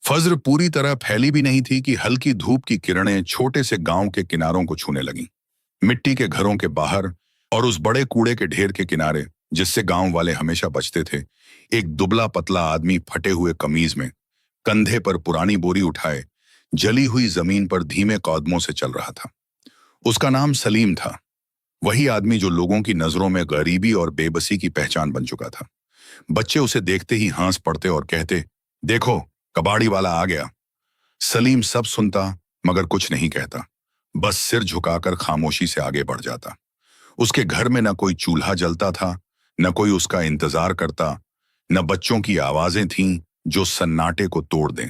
फज्र पूरी तरह फैली भी नहीं थी कि हल्की धूप की किरणें छोटे से गांव के किनारों को छूने लगीं। मिट्टी के घरों के बाहर और उस बड़े कूड़े के ढेर के किनारे जिससे गांव वाले हमेशा बचते थे, एक दुबला पतला आदमी फटे हुए कमीज में, कंधे पर पुरानी बोरी उठाए, जली हुई जमीन पर धीमे कदमों से चल रहा था। उसका नाम सलीम था, वही आदमी जो लोगों की नजरों में गरीबी और बेबसी की पहचान बन चुका था। बच्चे उसे देखते ही हंस पड़ते और कहते, देखो कबाड़ी वाला आ गया। सलीम सब सुनता मगर कुछ नहीं कहता, बस सिर झुकाकर खामोशी से आगे बढ़ जाता। उसके घर में न कोई चूल्हा जलता था, न कोई उसका इंतजार करता, न बच्चों की आवाजें थीं जो सन्नाटे को तोड़ दें।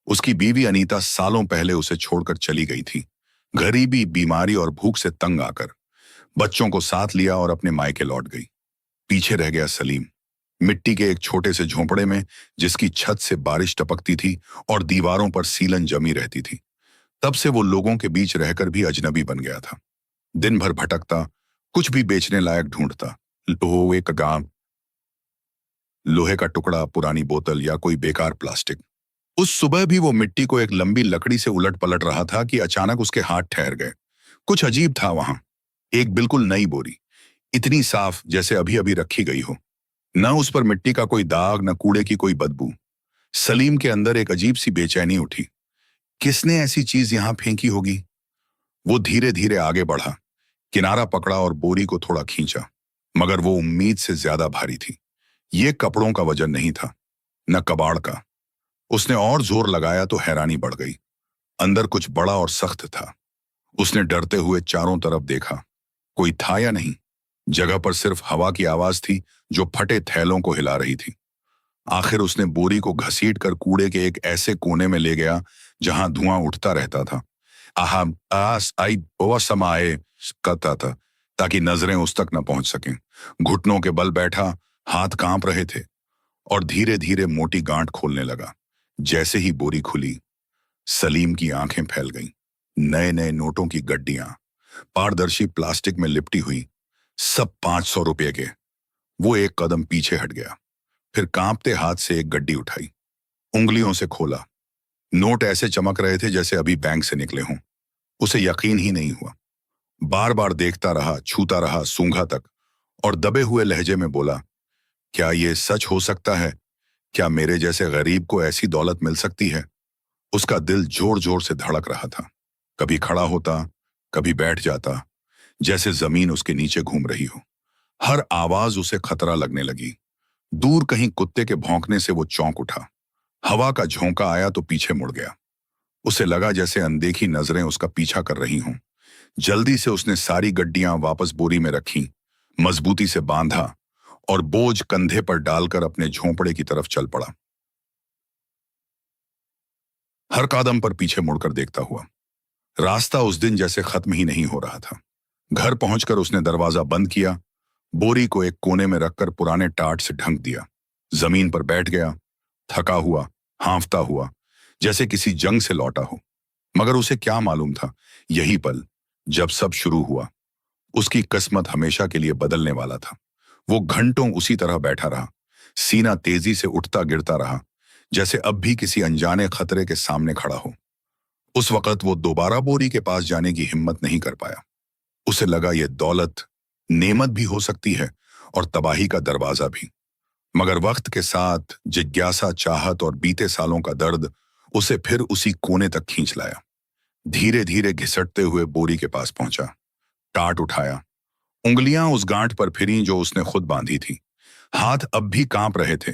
उसकी बीवी अनीता सालों पहले उसे छोड़कर चली गई थी, गरीबी, बीमारी और भूख से तंग आकर। बच्चों को साथ लिया और अपने मायके लौट गई। पीछे रह गया सलीम, मिट्टी के एक छोटे से झोंपड़े में जिसकी छत से बारिश टपकती थी और दीवारों पर सीलन जमी रहती थी। तब से वो लोगों के बीच रहकर भी अजनबी बन गया था। दिन भर भटकता, कुछ भी बेचने लायक ढूंढता, लोहे का टुकड़ा, पुरानी बोतल या कोई बेकार प्लास्टिक। उस सुबह भी वो मिट्टी को एक लंबी लकड़ी से उलट पलट रहा था कि अचानक उसके हाथ ठहर गए। कुछ अजीब था वहां। एक बिल्कुल नई बोरी, इतनी साफ जैसे अभी अभी रखी गई हो। न उस पर मिट्टी का कोई दाग, न कूड़े की कोई बदबू। सलीम के अंदर एक अजीब सी बेचैनी उठी। किसने ऐसी चीज यहां फेंकी होगी? वो धीरे धीरे आगे बढ़ा, किनारा पकड़ा और बोरी को थोड़ा खींचा, मगर वो उम्मीद से ज्यादा भारी थी। ये कपड़ों का वजन नहीं था, न कबाड़ का। उसने और जोर लगाया तो हैरानी बढ़ गई। अंदर कुछ बड़ा और सख्त था। उसने डरते हुए चारों तरफ देखा, कोई था या नहीं। जगह पर सिर्फ हवा की आवाज थी जो फटे थैलों को हिला रही थी। आखिर उसने बोरी को घसीट कर कूड़े के एक ऐसे कोने में ले गया जहां धुआं उठता रहता था। आहा आस आई बहुत समाए करता था ताकि नजरें उस तक न पहुंच सकें। घुटनों के बल बैठा, हाथ कांप रहे थे और धीरे धीरे मोटी गांठ खोलने लगा। जैसे ही बोरी खुली, सलीम की आंखें फैल गईं। नए नए नोटों की गड्डियां, पारदर्शी प्लास्टिक में लिपटी हुई, सब 500 रुपये के। वो एक कदम पीछे हट गया, फिर कांपते हाथ से एक गड्डी उठाई, उंगलियों से खोला। नोट ऐसे चमक रहे थे जैसे अभी बैंक से निकले हों। उसे यकीन ही नहीं हुआ। बार बार देखता रहा, छूता रहा, सूंघा तक, और दबे हुए लहजे में बोला, क्या ये सच हो सकता है? क्या मेरे जैसे गरीब को ऐसी दौलत मिल सकती है? उसका दिल जोर जोर से धड़क रहा था। कभी खड़ा होता, कभी बैठ जाता, जैसे जमीन उसके नीचे घूम रही हो। हर आवाज उसे खतरा लगने लगी। दूर कहीं कुत्ते के भौंकने से वो चौंक उठा। हवा का झोंका आया तो पीछे मुड़ गया। उसे लगा जैसे अनदेखी नजरें उसका पीछा कर रही हों। जल्दी से उसने सारी गड्डियां वापस बोरी में रखी, मजबूती से बांधा और बोझ कंधे पर डालकर अपने झोंपड़े की तरफ चल पड़ा, हर कदम पर पीछे मुड़कर देखता हुआ। रास्ता उस दिन जैसे खत्म ही नहीं हो रहा था। घर पहुंचकर उसने दरवाजा बंद किया, बोरी को एक कोने में रखकर पुराने टाट से ढक दिया, जमीन पर बैठ गया, थका हुआ, हांफता हुआ, जैसे किसी जंग से लौटा हो। मगर उसे क्या मालूम था, यही पल जब सब शुरू हुआ, उसकी किस्मत हमेशा के लिए बदलने वाला था। वो घंटों उसी तरह बैठा रहा, सीना तेजी से उठता गिरता रहा, जैसे अब भी किसी अनजाने खतरे के सामने खड़ा हो। उस वक्त वो दोबारा बोरी के पास जाने की हिम्मत नहीं कर पाया। उसे लगा ये दौलत नेमत भी हो सकती है और तबाही का दरवाजा भी। मगर वक्त के साथ जिज्ञासा, चाहत और बीते सालों का दर्द उसे फिर उसी कोने तक खींच लाया। धीरे धीरे घिसटते हुए बोरी के पास पहुंचा, टाट उठाया, उंगलियां उस गांठ पर फिरी जो उसने खुद बांधी थी। हाथ अब भी कांप रहे थे,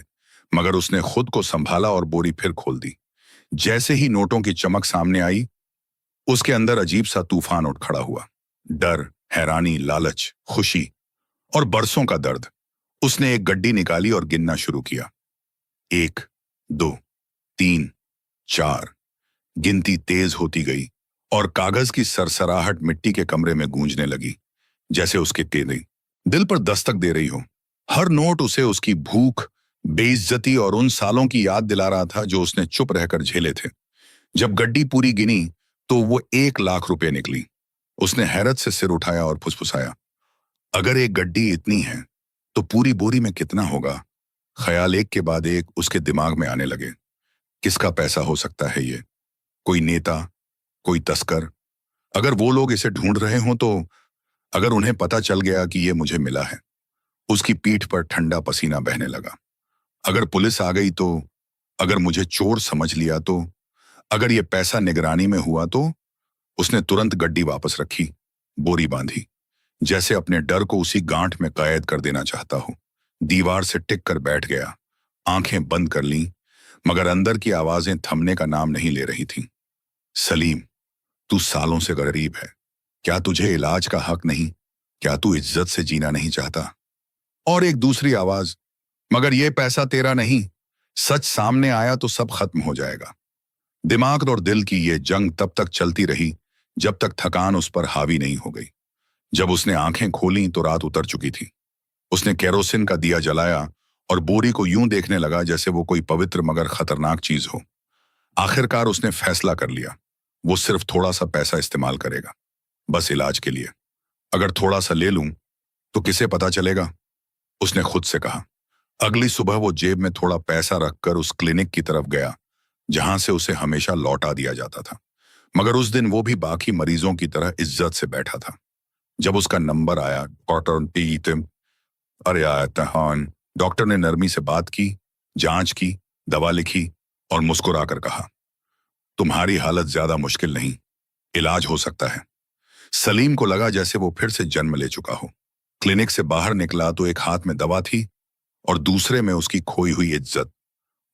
मगर उसने खुद को संभाला और बोरी फिर खोल दी। जैसे ही नोटों की चमक सामने आई, उसके अंदर अजीब सा तूफान उठ खड़ा हुआ। डर, हैरानी, लालच, खुशी और बरसों का दर्द। उसने एक गड्डी निकाली और गिनना शुरू किया। 1, 2, 3, 4। गिनती तेज होती गई और कागज की सरसराहट मिट्टी के कमरे में गूंजने लगी, जैसे उसके तेरे दिल पर दस्तक दे रही हो। हर नोट उसे उसकी भूख, बेइज्जती और उन सालों की याद दिला रहा था जो उसने चुप रहकर झेले थे। जब गड्डी पूरी गिनी तो वो 1 लाख रुपए निकली। उसने हैरत से सिर उठाया और फुसफुसाया, अगर एक गड्डी इतनी है तो पूरी बोरी में कितना होगा? ख्याल एक के बाद एक उसके दिमाग में आने लगे। किसका पैसा हो सकता है ये? कोई नेता, कोई तस्कर? अगर वो लोग इसे ढूंढ रहे हों तो? अगर उन्हें पता चल गया कि ये मुझे मिला है? उसकी पीठ पर ठंडा पसीना बहने लगा। अगर पुलिस आ गई तो? अगर मुझे चोर समझ लिया तो? अगर ये पैसा निगरानी में हुआ तो? उसने तुरंत गड्डी वापस रखी, बोरी बांधी, जैसे अपने डर को उसी गांठ में कैद कर देना चाहता हो। दीवार से टिक कर बैठ गया, आंखें बंद कर लीं, मगर अंदर की आवाजें थमने का नाम नहीं ले रही थीं। सलीम, तू सालों से गरीब है। क्या तुझे इलाज का हक नहीं? क्या तू इज्जत से जीना नहीं चाहता? और एक दूसरी आवाज, मगर ये पैसा तेरा नहीं। सच सामने आया तो सब खत्म हो जाएगा। दिमाग और दिल की ये जंग तब तक चलती रही जब तक थकान उस पर हावी नहीं हो गई। जब उसने आंखें खोलीं तो रात उतर चुकी थी। उसने केरोसिन का दिया जलाया और बोरी को यूं देखने लगा जैसे वो कोई पवित्र मगर खतरनाक चीज हो। आखिरकार उसने फैसला कर लिया, वो सिर्फ थोड़ा सा पैसा इस्तेमाल करेगा, बस इलाज के लिए। अगर थोड़ा सा ले लूं तो किसे पता चलेगा? उसने खुद से कहा। अगली सुबह वो जेब में थोड़ा पैसा रखकर उस क्लिनिक की तरफ गया जहां से उसे हमेशा लौटा दिया जाता था, मगर उस दिन वो भी बाकी मरीजों की तरह इज्जत से बैठा था। जब उसका नंबर आया, अरे तहान, डॉक्टर ने नरमी से बात की, जांच की, दवा लिखी और मुस्कुराकर कहा, तुम्हारी हालत ज्यादा मुश्किल नहीं, इलाज हो सकता है। सलीम को लगा जैसे वो फिर से जन्म ले चुका हो। क्लिनिक से बाहर निकला तो एक हाथ में दवा थी और दूसरे में उसकी खोई हुई इज्जत।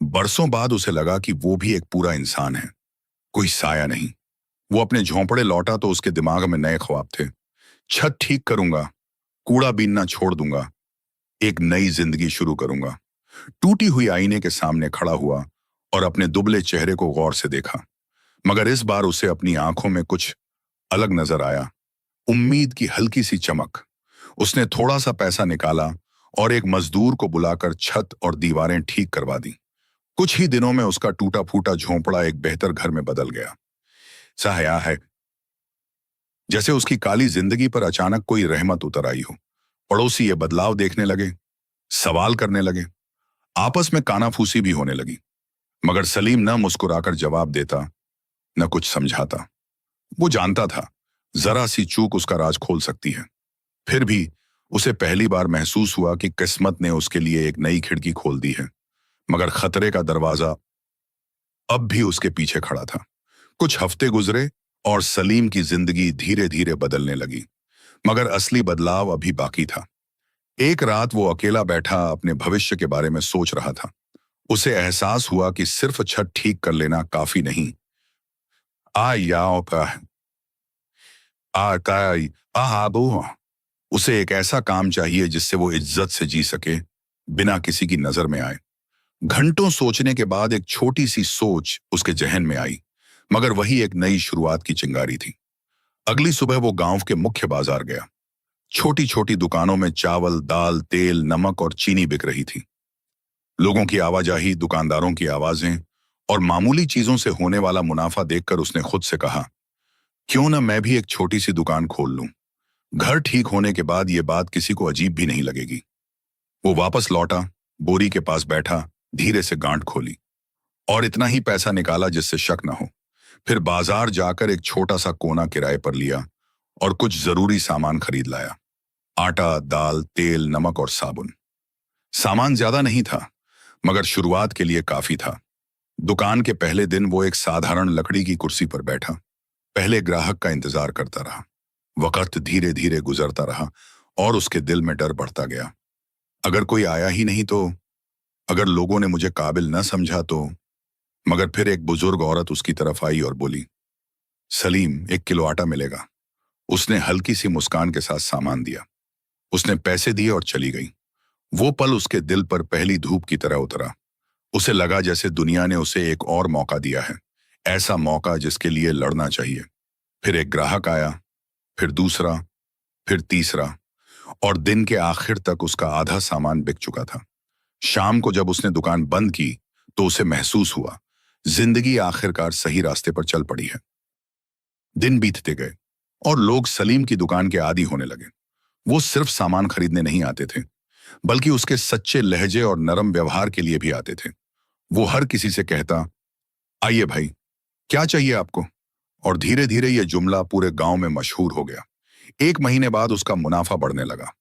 बरसों बाद उसे लगा कि वो भी एक पूरा इंसान है, कोई साया नहीं। वो अपने झोंपड़े लौटा तो उसके दिमाग में नए ख्वाब थे। छत ठीक करूंगा, कूड़ा बीनना छोड़ दूंगा, एक नई जिंदगी शुरू करूंगा। टूटी हुई आईने के सामने खड़ा हुआ और अपने दुबले चेहरे को गौर से देखा, मगर इस बार उसे अपनी आंखों में कुछ अलग नजर आया, उम्मीद की हल्की सी चमक। उसने थोड़ा सा पैसा निकाला और एक मजदूर को बुलाकर छत और दीवारें ठीक करवा दी। कुछ ही दिनों में उसका टूटा फूटा झोंपड़ा एक बेहतर घर में बदल गया। साया है जैसे उसकी काली जिंदगी पर अचानक कोई रहमत उतर आई हो। पड़ोसी ये बदलाव देखने लगे, सवाल करने लगे, आपस में कानाफूसी भी होने लगी, मगर सलीम न मुस्कुराकर जवाब देता, न कुछ समझाता। वो जानता था जरा सी चूक उसका राज खोल सकती है। फिर भी उसे पहली बार महसूस हुआ कि किस्मत ने उसके लिए एक नई खिड़की खोल दी है, मगर खतरे का दरवाजा अब भी उसके पीछे खड़ा था। कुछ हफ्ते गुजरे और सलीम की जिंदगी धीरे धीरे बदलने लगी, मगर असली बदलाव अभी बाकी था। एक रात वो अकेला बैठा अपने भविष्य के बारे में सोच रहा था। उसे एहसास हुआ कि सिर्फ छत ठीक कर लेना काफी नहीं। उसे एक ऐसा काम चाहिए जिससे वो इज्जत से जी सके, बिना किसी की नजर में आए। घंटों सोचने के बाद एक छोटी सी सोच उसके जहन में आई, मगर वही एक नई शुरुआत की चिंगारी थी। अगली सुबह वो गांव के मुख्य बाजार गया। छोटी छोटी दुकानों में चावल, दाल, तेल, नमक और चीनी बिक रही थी। लोगों की आवाजाही, दुकानदारों की आवाजें और मामूली चीजों से होने वाला मुनाफा देखकर उसने खुद से कहा, क्यों ना मैं भी एक छोटी सी दुकान खोल लूं। घर ठीक होने के बाद ये बात किसी को अजीब भी नहीं लगेगी। वो वापस लौटा, बोरी के पास बैठा, धीरे से गांठ खोली और इतना ही पैसा निकाला जिससे शक न हो। फिर बाजार जाकर एक छोटा सा कोना किराए पर लिया और कुछ जरूरी सामान खरीद लाया। आटा, दाल, तेल, नमक और साबुन। सामान ज्यादा नहीं था, मगर शुरुआत के लिए काफी था। दुकान के पहले दिन वो एक साधारण लकड़ी की कुर्सी पर बैठा, पहले ग्राहक का इंतजार करता रहा। वक्त धीरे धीरे गुजरता रहा और उसके दिल में डर बढ़ता गया। अगर कोई आया ही नहीं तो? अगर लोगों ने मुझे काबिल न समझा तो? मगर फिर एक बुजुर्ग औरत उसकी तरफ आई और बोली, सलीम, 1 किलो आटा मिलेगा। उसने हल्की सी मुस्कान के साथ सामान दिया। उसने पैसे दिए और चली गई। वो पल उसके दिल पर पहली धूप की तरह उतरा। उसे लगा जैसे दुनिया ने उसे एक और मौका दिया है, ऐसा मौका जिसके लिए लड़ना चाहिए। फिर एक ग्राहक आया, फिर दूसरा, फिर तीसरा, और दिन के आखिर तक उसका आधा सामान बिक चुका था। शाम को जब उसने दुकान बंद की तो उसे महसूस हुआ जिंदगी आखिरकार सही रास्ते पर चल पड़ी है। दिन बीतते गए और लोग सलीम की दुकान के आदी होने लगे। वो सिर्फ सामान खरीदने नहीं आते थे, बल्कि उसके सच्चे लहजे और नरम व्यवहार के लिए भी आते थे। वो हर किसी से कहता, आइए भाई, क्या चाहिए आपको? और धीरे धीरे यह जुमला पूरे गांव में मशहूर हो गया। 1 महीने बाद उसका मुनाफा बढ़ने लगा।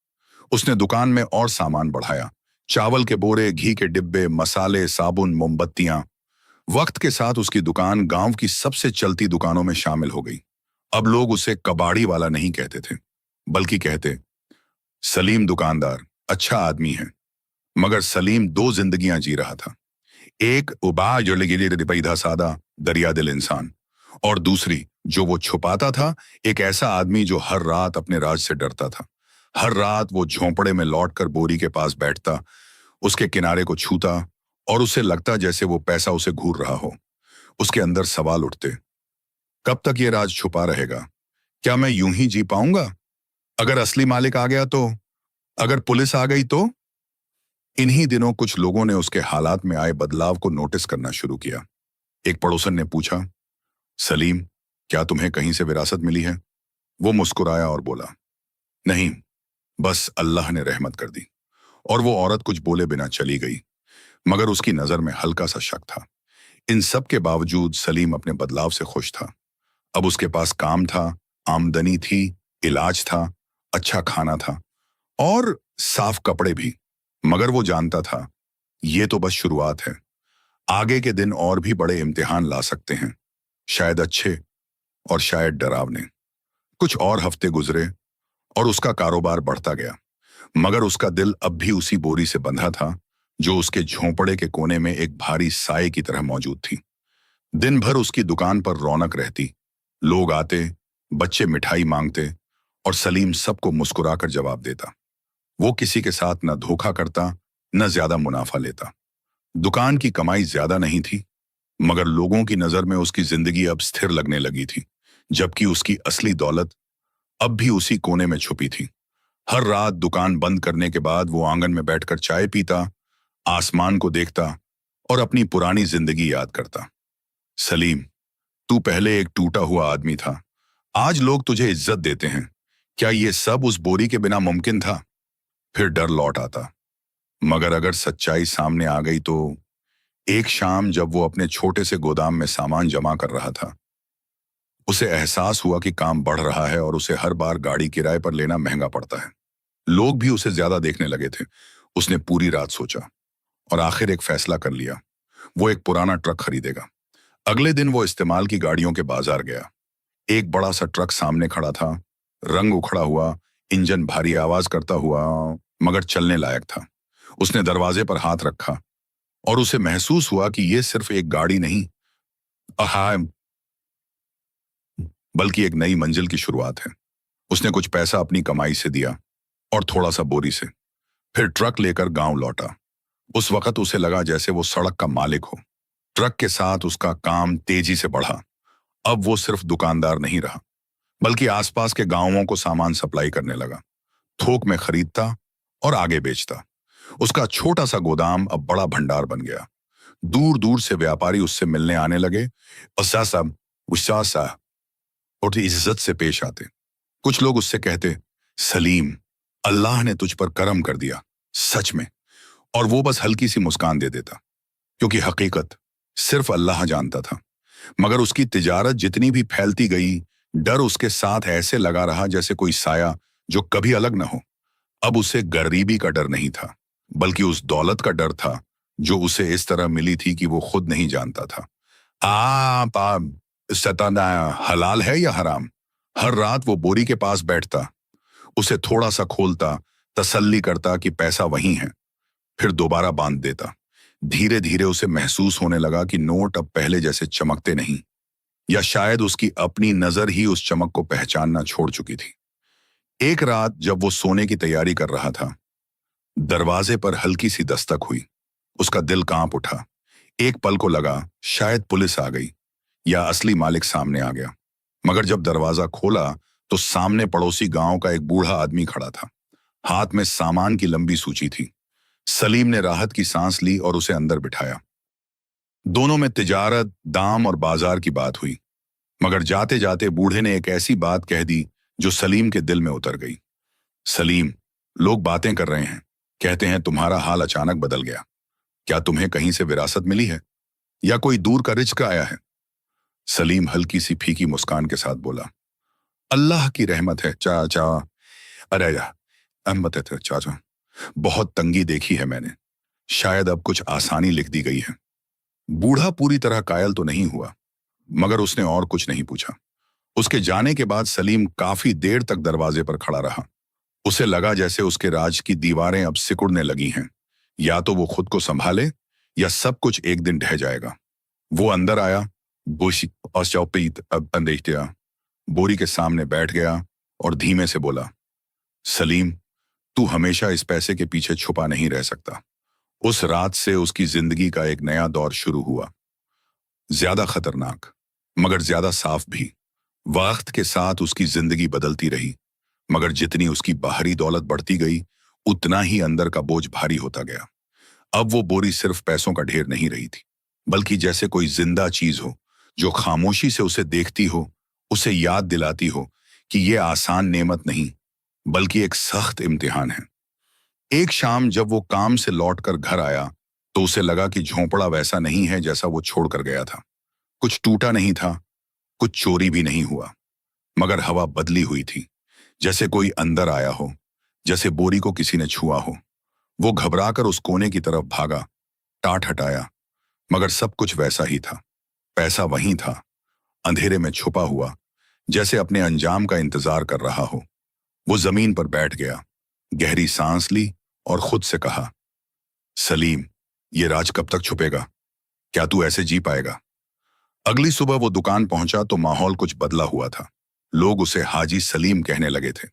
उसने दुकान में और सामान बढ़ाया। चावल के बोरे, घी के डिब्बे, मसाले, साबुन, मोमबत्तियां। वक्त के साथ उसकी दुकान गांव की सबसे चलती दुकानों में शामिल हो गई। अब लोग उसे कबाड़ी वाला नहीं कहते थे, बल्कि कहते, सलीम दुकानदार अच्छा आदमी है। मगर सलीम दो जिंदगियां जी रहा था। एक उबा जुड़ेगिरी सादा दरिया दिल इंसान, और दूसरी जो वो छुपाता था, एक ऐसा आदमी जो हर रात अपने राज से डरता था। हर रात वो झोंपड़े में लौटकर बोरी के पास बैठता, उसके किनारे को छूता, और उसे लगता जैसे वो पैसा उसे घूर रहा हो। उसके अंदर सवाल उठते, कब तक ये राज छुपा रहेगा? क्या मैं यूं ही जी पाऊंगा? अगर असली मालिक आ गया तो? अगर पुलिस आ गई तो? इन्हीं दिनों कुछ लोगों ने उसके हालात में आए बदलाव को नोटिस करना शुरू किया। एक पड़ोसन ने पूछा, सलीम, क्या तुम्हें कहीं से विरासत मिली है? वो मुस्कुराया और बोला, नहीं, बस अल्लाह ने रहमत कर दी। और वो औरत कुछ बोले बिना चली गई, मगर उसकी नजर में हल्का सा शक था। इन सब के बावजूद सलीम अपने बदलाव से खुश था। अब उसके पास काम था, आमदनी थी, इलाज था, अच्छा खाना था, और साफ कपड़े भी। मगर वो जानता था, ये तो बस शुरुआत है। आगे के दिन और भी बड़े इम्तिहान ला सकते हैं, शायद अच्छे और शायद डरावने। कुछ और हफ्ते गुजरे और उसका कारोबार बढ़ता गया, मगर उसका दिल अब भी उसी बोरी से बंधा था जो उसके झोंपड़े के कोने में एक भारी साए की तरह मौजूद थी। दिन भर उसकी दुकान पर रौनक रहती। लोग आते, बच्चे मिठाई मांगते, और सलीम सबको मुस्कुराकर जवाब देता। वो किसी के साथ न धोखा करता, न ज्यादा मुनाफा लेता। दुकान की कमाई ज्यादा नहीं थी, मगर लोगों की नजर में उसकी जिंदगी अब स्थिर लगने लगी थी, जबकि उसकी असली दौलत अब भी उसी कोने में छुपी थी। हर रात दुकान बंद करने के बाद वो आंगन में बैठकर चाय पीता, आसमान को देखता, और अपनी पुरानी जिंदगी याद करता। सलीम, तू पहले एक टूटा हुआ आदमी था, आज लोग तुझे इज्जत देते हैं। क्या ये सब उस बोरी के बिना मुमकिन था? फिर डर लौट आता, मगर अगर सच्चाई सामने आ गई तो? एक शाम जब वो अपने छोटे से गोदाम में सामान जमा कर रहा था, उसे एहसास हुआ कि काम बढ़ रहा है और उसे हर बार गाड़ी किराए पर लेना महंगा पड़ता है। लोग भी उसे ज्यादा देखने लगे थे। उसने पूरी रात सोचा और आखिर एक फैसला कर लिया, वो एक पुराना ट्रक खरीदेगा। अगले दिन वो इस्तेमाल की गाड़ियों के बाजार गया। एक बड़ा सा ट्रक सामने खड़ा था, रंग उखड़ा हुआ, इंजन भारी आवाज करता हुआ, मगर चलने लायक था। उसने दरवाजे पर हाथ रखा और उसे महसूस हुआ कि यह सिर्फ एक गाड़ी नहीं, अहा, बल्कि एक नई मंजिल की शुरुआत है। उसने कुछ पैसा अपनी कमाई से दिया और थोड़ा सा बोरी से, फिर ट्रक लेकर गांव लौटा। उस वक्त उसे लगा जैसे वो सड़क का मालिक हो। ट्रक के साथ उसका काम तेजी से बढ़ा। अब वो सिर्फ दुकानदार नहीं रहा, बल्कि आसपास के गांवों को सामान सप्लाई करने लगा। थोक में खरीदता और आगे बेचता। उसका छोटा सा गोदाम अब बड़ा भंडार बन गया। दूर दूर से व्यापारी उससे मिलने आने लगे और सासा विश्वासा और इज्जत से पेश आते। कुछ लोग उससे कहते, सलीम, अल्लाह ने तुझ पर करम कर दिया, सच में। और वो बस हल्की सी मुस्कान दे देता, क्योंकि हकीकत सिर्फ अल्लाह जानता था। मगर उसकी तिजारत जितनी भी फैलती गई, डर उसके साथ ऐसे लगा रहा जैसे कोई साया जो कभी अलग न हो। अब उसे गरीबी का डर नहीं था, बल्कि उस दौलत का डर था जो उसे इस तरह मिली थी कि वो खुद नहीं जानता था। सताना हलाल है या हराम? हर रात वो बोरी के पास बैठता, उसे थोड़ा सा खोलता, तसल्ली करता कि पैसा वहीं है, फिर दोबारा बांध देता। धीरे धीरे उसे महसूस होने लगा कि नोट अब पहले जैसे चमकते नहीं, या शायद उसकी अपनी नजर ही उस चमक को पहचानना छोड़ चुकी थी। एक रात जब वो सोने की तैयारी कर रहा था, दरवाजे पर हल्की सी दस्तक हुई। उसका दिल कांप उठा। एक पल को लगा शायद पुलिस आ गई या असली मालिक सामने आ गया। मगर जब दरवाजा खोला तो सामने पड़ोसी गांव का एक बूढ़ा आदमी खड़ा था। हाथ में सामान की लंबी सूची थी। सलीम ने राहत की सांस ली और उसे अंदर बिठाया। दोनों में तिजारत, दाम और बाजार की बात हुई। मगर जाते जाते बूढ़े ने एक ऐसी बात कह दी जो सलीम के दिल में उतर गई। सलीम, लोग बातें कर रहे हैं, कहते हैं तुम्हारा हाल अचानक बदल गया। क्या तुम्हें कहीं से विरासत मिली है? या कोई दूर का रिज्क आया है? सलीम हल्की सी फीकी मुस्कान के साथ बोला, अल्लाह की रहमत है चाचा। अरे या अहमत है चाचा, बहुत तंगी देखी है मैंने, शायद अब कुछ आसानी लिख दी गई है। बूढ़ा पूरी तरह कायल तो नहीं हुआ, मगर उसने और कुछ नहीं पूछा। उसके जाने के बाद सलीम काफी देर तक दरवाजे पर खड़ा रहा। उसे लगा जैसे उसके राज की दीवारें अब सिकुड़ने लगी हैं। या तो वो खुद को संभाले या सब कुछ एक दिन ढह जाएगा। वो अंदर आया, बोशी औचौपीत अब अंदेश्तिया, बोरी के सामने बैठ गया और धीमे से बोला, सलीम, तू हमेशा इस पैसे के पीछे छुपा नहीं रह सकता। उस रात से उसकी जिंदगी का एक नया दौर शुरू हुआ, ज्यादा खतरनाक मगर ज्यादा साफ भी। वक्त के साथ उसकी जिंदगी बदलती रही, मगर जितनी उसकी बाहरी दौलत बढ़ती गई उतना ही अंदर का बोझ भारी होता गया। अब वो बोरी सिर्फ पैसों का ढेर नहीं रही थी, बल्कि जैसे कोई जिंदा चीज हो जो खामोशी से उसे देखती हो, उसे याद दिलाती हो कि ये आसान नेमत नहीं बल्कि एक सख्त इम्तिहान है। एक शाम जब वो काम से लौटकर घर आया तो उसे लगा कि झोंपड़ा वैसा नहीं है जैसा वो छोड़कर गया था। कुछ टूटा नहीं था, कुछ चोरी भी नहीं हुआ, मगर हवा बदली हुई थी, जैसे कोई अंदर आया हो, जैसे बोरी को किसी ने छुआ हो। वो घबराकर उस कोने की तरफ भागा, टाट हटाया, मगर सब कुछ वैसा ही था। पैसा वहीं था, अंधेरे में छुपा हुआ, जैसे अपने अंजाम का इंतजार कर रहा हो। वो जमीन पर बैठ गया, गहरी सांस ली और खुद से कहा, सलीम, ये राज कब तक छुपेगा? क्या तू ऐसे जी पाएगा? अगली सुबह वो दुकान पहुंचा तो माहौल कुछ बदला हुआ था। लोग उसे हाजी सलीम कहने लगे थे।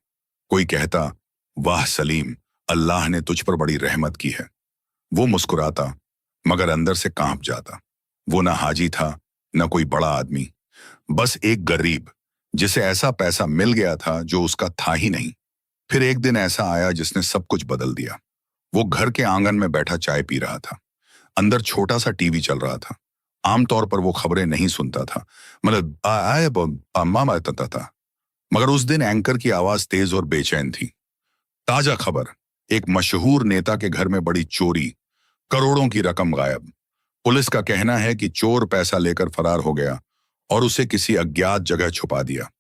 कोई कहता, वाह सलीम, अल्लाह ने तुझ पर बड़ी रहमत की है। वो मुस्कुराता, मगर अंदर से कांप जाता। वो ना हाजी था, न कोई बड़ा आदमी, बस एक गरीब जिसे ऐसा पैसा मिल गया था जो उसका था ही नहीं। फिर एक दिन ऐसा आया जिसने सब कुछ बदल दिया। वो घर के आंगन में बैठा चाय पी रहा था। अंदर छोटा सा टीवी चल रहा था। आमतौर पर वो खबरें नहीं सुनता था, मतलब मामा आता था, मगर उस दिन एंकर की आवाज तेज और बेचैन थी। ताजा खबर, एक मशहूर नेता के घर में बड़ी चोरी, करोड़ों की रकम गायब। पुलिस का कहना है कि चोर पैसा लेकर फरार हो गया और उसे किसी अज्ञात जगह छुपा दिया।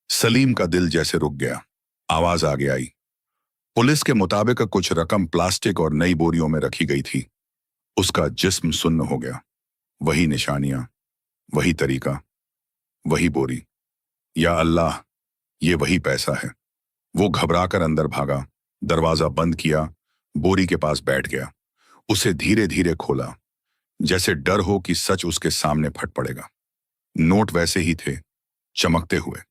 सलीम का दिल जैसे रुक गया। आवाज आगे आई, पुलिस के मुताबिक कुछ रकम प्लास्टिक और नई बोरियों में रखी गई थी। उसका जिस्म सुन्न हो गया। वही निशानियां, वही तरीका, वही बोरी। या अल्लाह, ये वही पैसा है। वो घबराकर अंदर भागा, दरवाजा बंद किया, बोरी के पास बैठ गया। उसे धीरे धीरे खोला, जैसे डर हो कि सच उसके सामने फट पड़ेगा। नोट वैसे ही थे, चमकते हुए,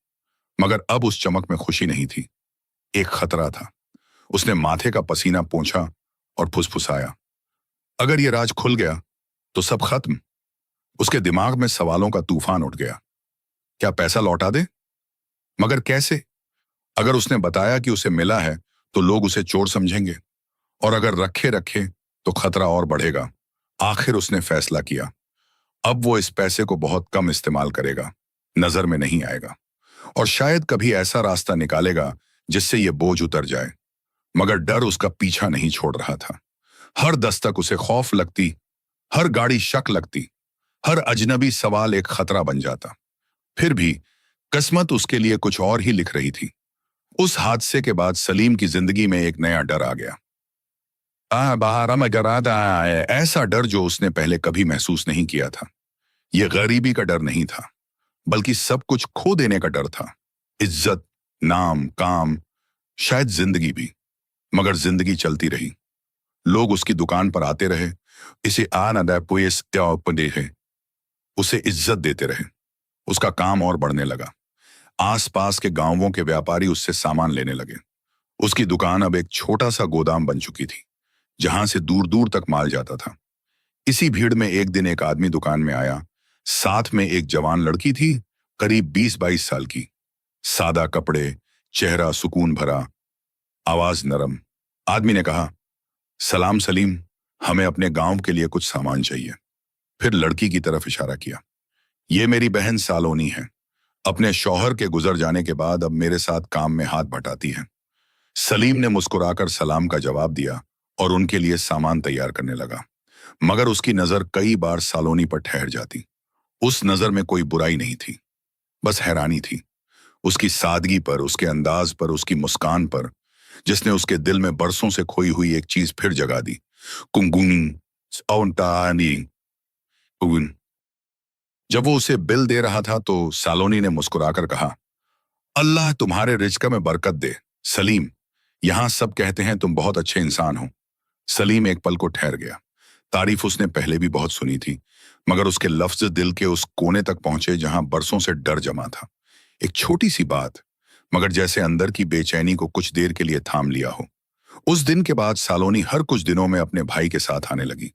मगर अब उस चमक में खुशी नहीं थी, एक खतरा था। उसने माथे का पसीना पोंछा और फुसफुसाया, अगर ये राज खुल गया तो सब खत्म। उसके दिमाग में सवालों का तूफान उठ गया। क्या पैसा लौटा दे? मगर कैसे? अगर उसने बताया कि उसे मिला है तो लोग उसे चोर समझेंगे, और अगर रखे रखे तो खतरा और बढ़ेगा। आखिर उसने फैसला किया, अब वो इस पैसे को बहुत कम इस्तेमाल करेगा, नजर में नहीं आएगा, और शायद कभी ऐसा रास्ता निकालेगा जिससे ये बोझ उतर जाए। मगर डर उसका पीछा नहीं छोड़ रहा था। हर दस्तक उसे खौफ लगती, हर गाड़ी शक लगती, हर अजनबी सवाल एक खतरा बन जाता। फिर भी किस्मत उसके लिए कुछ और ही लिख रही थी। उस हादसे के बाद सलीम की जिंदगी में एक नया डर आ गया। बाहर ऐसा डर जो उसने पहले कभी महसूस नहीं किया था। यह गरीबी का डर नहीं था, बल्कि सब कुछ खो देने का डर था। इज्जत, नाम, काम, शायद जिंदगी भी। मगर जिंदगी चलती रही। लोग उसकी दुकान पर आते रहे, इसे है, उसे इज्जत देते रहे। उसका काम और बढ़ने लगा। आसपास के गांवों के व्यापारी उससे सामान लेने लगे। उसकी दुकान अब एक छोटा सा गोदाम बन चुकी थी, जहां से दूर दूर तक माल जाता था। इसी भीड़ में एक दिन एक आदमी दुकान में आया। साथ में एक जवान लड़की थी, करीब 20-22 साल की। सादा कपड़े, चेहरा सुकून भरा, आवाज नरम। आदमी ने कहा, सलाम सलीम, हमें अपने गांव के लिए कुछ सामान चाहिए। फिर लड़की की तरफ इशारा किया, ये मेरी बहन सालोनी है। अपने शौहर के गुजर जाने के बाद अब मेरे साथ काम में हाथ बटाती है। सलीम ने मुस्कुराकर सलाम का जवाब दिया और उनके लिए सामान तैयार करने लगा। मगर उसकी नजर कई बार सालोनी पर ठहर जाती। उस नजर में कोई बुराई नहीं थी, बस हैरानी थी। उसकी सादगी पर, उसके अंदाज पर, उसकी मुस्कान पर, जिसने उसके दिल में बरसों से खोई हुई एक चीज फिर जगा दी। कुंगुन औंटानी कुंगुन। जब वो उसे बिल दे रहा था तो सालोनी ने मुस्कुराकर कहा, अल्लाह तुम्हारे रिज्क में बरकत दे सलीम। यहां सब कहते हैं तुम बहुत अच्छे इंसान हो। सलीम एक पल को ठहर गया। तारीफ उसने पहले भी बहुत सुनी थी, मगर उसके लफ्ज दिल के उस कोने तक पहुंचे जहां बरसों से डर जमा था। एक छोटी सी बात, मगर जैसे अंदर की बेचैनी को कुछ देर के लिए थाम लिया हो। उस दिन के बाद सालोनी हर कुछ दिनों में अपने भाई के साथ आने लगी,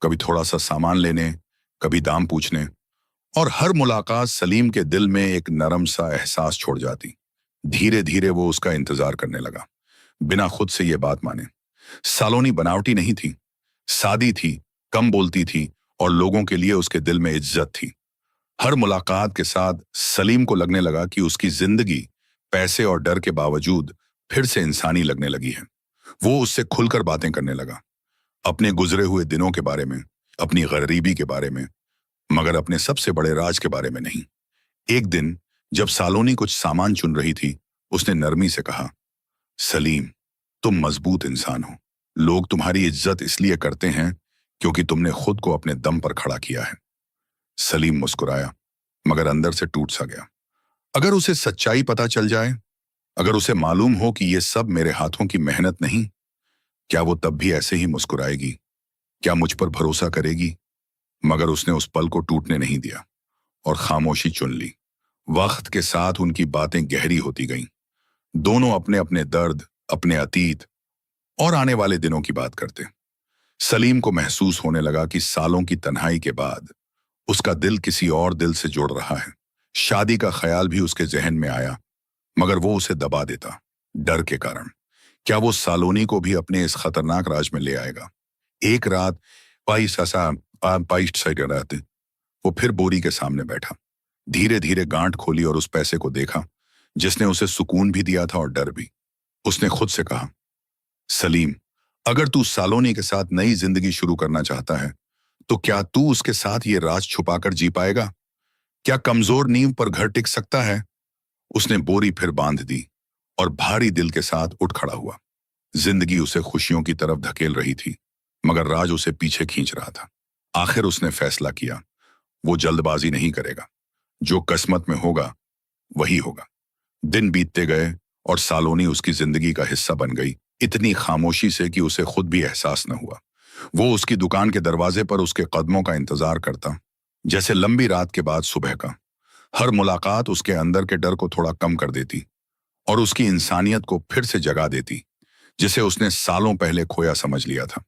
कभी थोड़ा सा सामान लेने, कभी दाम पूछने, और हर मुलाकात सलीम के दिल में एक नरम सा एहसास छोड़ जाती। धीरे धीरे वो उसका इंतजार करने लगा, बिना खुद से ये बात माने। सालोनी बनावटी नहीं थी, सादी थी, कम बोलती थी, और लोगों के लिए उसके दिल में इज्जत थी। हर मुलाकात के साथ सलीम को लगने लगा कि उसकी जिंदगी पैसे और डर के बावजूद फिर से इंसानी लगने लगी है। वो उससे खुलकर बातें करने लगा, अपने गुजरे हुए दिनों के बारे में, अपनी गरीबी के बारे में, मगर अपने सबसे बड़े राज के बारे में नहीं। एक दिन जब सालोनी कुछ सामान चुन रही थी, उसने नरमी से कहा, सलीम, तुम मजबूत इंसान हो। लोग तुम्हारी इज्जत इसलिए करते हैं क्योंकि तुमने खुद को अपने दम पर खड़ा किया है। सलीम मुस्कुराया, मगर अंदर से टूट सा गया। अगर उसे सच्चाई पता चल जाए, अगर उसे मालूम हो कि ये सब मेरे हाथों की मेहनत नहीं, क्या वो तब भी ऐसे ही मुस्कुराएगी? क्या मुझ पर भरोसा करेगी? मगर उसने उस पल को टूटने नहीं दिया और खामोशी चुन ली। वक्त के साथ उनकी बातें गहरी होती गईं। दोनों अपने अपने दर्द, अपने अतीत और आने वाले दिनों की बात करते। सलीम को महसूस होने लगा कि सालों की तन्हाई के बाद उसका दिल किसी और दिल से जुड़ रहा है। शादी का ख्याल भी उसके जहन में आया, मगर वो उसे दबा देता, डर के कारण। क्या वो सालोनी को भी अपने इस खतरनाक राज में ले आएगा? एक रात पाइस्ट वो फिर बोरी के सामने बैठा, धीरे धीरे गांठ खोली और उस पैसे को देखा जिसने उसे सुकून भी दिया था और डर भी। उसने खुद से कहा, सलीम, अगर तू सालोनी के साथ नई जिंदगी शुरू करना चाहता है, तो क्या तू उसके साथ ये राज छुपाकर जी पाएगा? क्या कमजोर नींव पर घर टिक सकता है? उसने बोरी फिर बांध दी और भारी दिल के साथ उठ खड़ा हुआ। जिंदगी उसे खुशियों की तरफ धकेल रही थी, मगर राज उसे पीछे खींच रहा था। आखिर उसने फैसला किया, वो जल्दबाजी नहीं करेगा। जो किस्मत में होगा वही होगा। दिन बीतते गए और सालोनी उसकी जिंदगी का हिस्सा बन गई, इतनी खामोशी से कि उसे खुद भी एहसास न हुआ। वो उसकी दुकान के दरवाजे पर उसके कदमों का इंतजार करता, जैसे लंबी रात के बाद सुबह का। हर मुलाकात उसके अंदर के डर को थोड़ा कम कर देती और उसकी इंसानियत को फिर से जगा देती, जिसे उसने सालों पहले खोया समझ लिया था।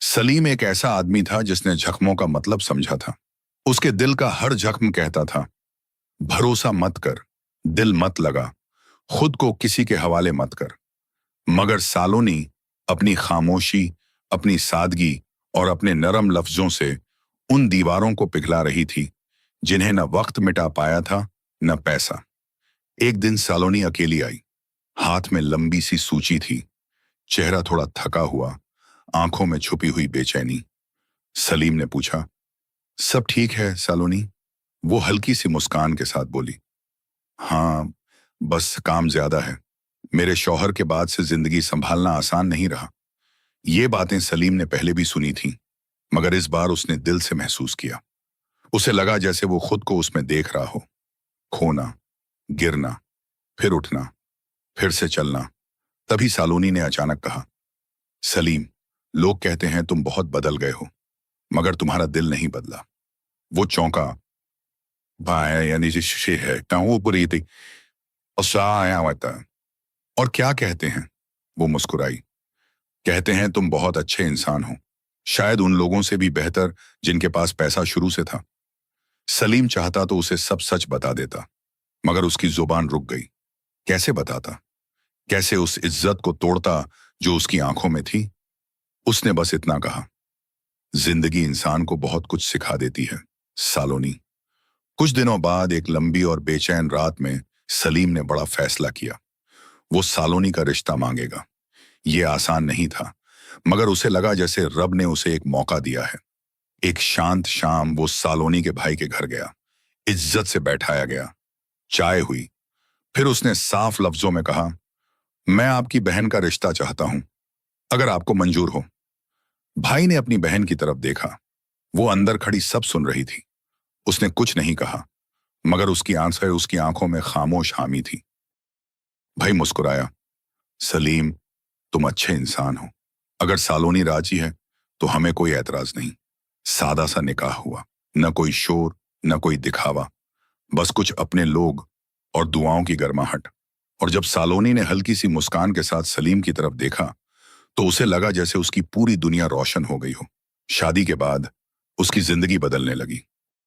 सलीम एक ऐसा आदमी था जिसने जख्मों का मतलब समझा था। उसके दिल का हर जख्म कहता था, भरोसा मत कर, दिल मत लगा, खुद को किसी के हवाले मत कर। मगर सालोनी अपनी खामोशी, अपनी सादगी और अपने नरम लफ्जों से उन दीवारों को पिघला रही थी जिन्हें न वक्त मिटा पाया था, न पैसा। एक दिन सालोनी अकेली आई, हाथ में लंबी सी सूची थी, चेहरा थोड़ा थका हुआ, आंखों में छुपी हुई बेचैनी। सलीम ने पूछा, सब ठीक है सालोनी? वो हल्की सी मुस्कान के साथ बोली, हाँ, बस काम ज्यादा है। मेरे शौहर के बाद से जिंदगी संभालना आसान नहीं रहा। ये बातें सलीम ने पहले भी सुनी थी, मगर इस बार उसने दिल से महसूस किया। उसे लगा जैसे वो खुद को उसमें देख रहा हो, खोना, गिरना, फिर उठना, फिर से चलना। तभी सालोनी ने अचानक कहा, सलीम, लोग कहते हैं तुम बहुत बदल गए हो, मगर तुम्हारा दिल नहीं बदला। वो चौंका, भाई यानी जिसे है वो बुरी थी और क्या कहते हैं? वो मुस्कुराई, कहते हैं तुम बहुत अच्छे इंसान हो, शायद उन लोगों से भी बेहतर जिनके पास पैसा शुरू से था। सलीम चाहता तो उसे सब सच बता देता, मगर उसकी जुबान रुक गई। कैसे बताता? कैसे उस इज्जत को तोड़ता जो उसकी आंखों में थी? उसने बस इतना कहा, जिंदगी इंसान को बहुत कुछ सिखा देती है सालोनी। कुछ दिनों बाद एक लंबी और बेचैन रात में सलीम ने बड़ा फैसला किया। वो सालोनी का रिश्ता मांगेगा। ये आसान नहीं था, मगर उसे लगा जैसे रब ने उसे एक मौका दिया है। एक शांत शाम वो सालोनी के भाई के घर गया। इज्जत से बैठाया गया, चाय हुई। फिर उसने साफ लफ्जों में कहा, मैं आपकी बहन का रिश्ता चाहता हूं, अगर आपको मंजूर हो। भाई ने अपनी बहन की तरफ देखा। वो अंदर खड़ी सब सुन रही थी। उसने कुछ नहीं कहा, मगर उसकी आंखें उसकी आंखों में खामोश हामी थी। भाई मुस्कुराया, सलीम, तुम अच्छे इंसान हो। अगर सालोनी राजी है तो हमें कोई एतराज नहीं। सादा सा निकाह हुआ, न कोई शोर, न कोई दिखावा, बस कुछ अपने लोग और दुआओं की गर्माहट। और जब सालोनी ने हल्की सी मुस्कान के साथ सलीम की तरफ देखा तो उसे लगा जैसे उसकी पूरी दुनिया रोशन हो गई हो। शादी के बाद उसकी जिंदगी बदलने लगी।